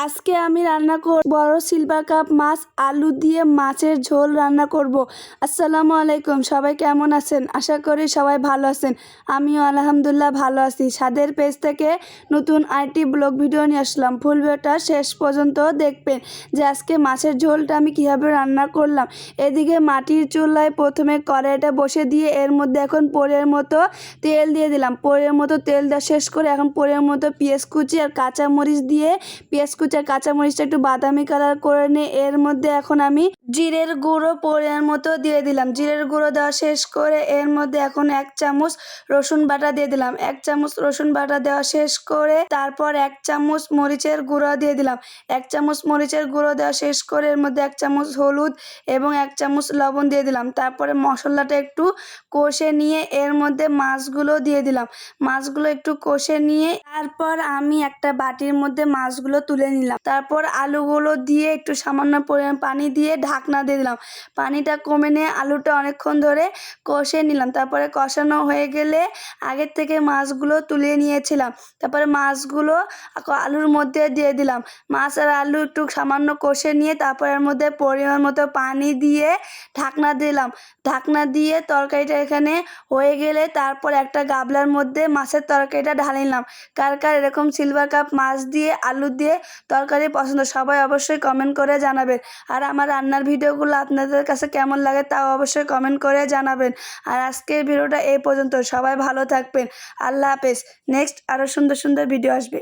আজকে আমি রান্না করব বড় সিলভার কাপ মাছ আলু দিয়ে মাছের ঝোল রান্না করব। আসসালামু আলাইকুম, সবাই কেমন আছেন? আশা করি সবাই ভালো আছেন। আমিও আলহামদুলিল্লাহ ভালো আছি। স্বাদের পেজ থেকে নতুন আইটি ব্লগ ভিডিও নিয়ে আসলাম। ফুল ভিডিওটা শেষ পর্যন্ত দেখবেন যে আজকে মাছের ঝোলটা আমি কিভাবে রান্না করলাম। এদিকে মাটির চুলায় প্রথমে কড়াইটা বসে দিয়ে এর মধ্যে এখন পরের মতো তেল দিয়ে দিলাম। পরের মতো তেল দেওয়া শেষ করে এখন পরের মতো পেঁয়াজ কুচি আর কাঁচামরিচ দিয়ে পেঁয়াজ কুচি আর কাঁচামরিচটা একটু বাদামি কালার করে নিয়ে এর মধ্যে এখন আমি জিরের গুঁড়ো পরিমাণ মতো দিয়ে দিলাম। জিরের গুঁড়ো দেওয়া শেষ করে এর মধ্যে এখন 1 চামচ রসুন বাটা দিয়ে দিলাম। 1 চামচ রসুন বাটা দেওয়া শেষ করে তারপর 1 চামচ মরিচের গুঁড়ো দিয়ে দিলাম। 1 চামচ মরিচের গুঁড়ো দেওয়া শেষ করে এর মধ্যে 1 চামচ হলুদ এবং 1 চামচ লবণ দিয়ে দিলাম। তারপরে মশলাটা একটু কষে নিয়ে এর মধ্যে মাছগুলো দিয়ে দিলাম। মাছগুলো একটু কষে নিয়ে তারপর আমি একটা বাটির মধ্যে মাছগুলো তুলে নিলাম। তারপর আলুগুলো দিয়ে একটু সামান্য পরিমাণ পানি দিয়ে ঢাকনা দিয়ে দিলাম। পানিটা কমে নিয়ে আলুটা অনেকক্ষণ ধরে কষে নিলাম। তারপরে কষানো হয়ে গেলে আগের থেকে মাছগুলো তুলে নিয়েছিলাম। তারপরে মাছগুলো আলুর মধ্যে দিয়ে দিলাম। মাছ আর আলু একটু সামান্য কষে নিয়ে তারপর এর মধ্যে পরিমাণ মতো পানি দিয়ে ঢাকনা দিলাম। ঢাকনা দিয়ে তরকারিটা এখানে হয়ে গেলে তারপর একটা গামলার মধ্যে মাছের তরকারিটা ঢালে নিলাম। কার কার এরকম সিলভার কাপ মাছ দিয়ে আলু দিয়ে তরকারি পছন্দ, সবাই অবশ্যই কমেন্ট করে জানাবেন। আর আমার রান্নার ভিডিওগুলো আপনাদের কাছে কেমন লাগে তাও অবশ্যই কমেন্ট করে জানাবেন। আর আজকের ভিডিওটা এই পর্যন্ত। সবাই ভালো থাকবেন। আল্লাহ হাফেজ। নেক্সট আরও সুন্দর সুন্দর ভিডিও আসবে।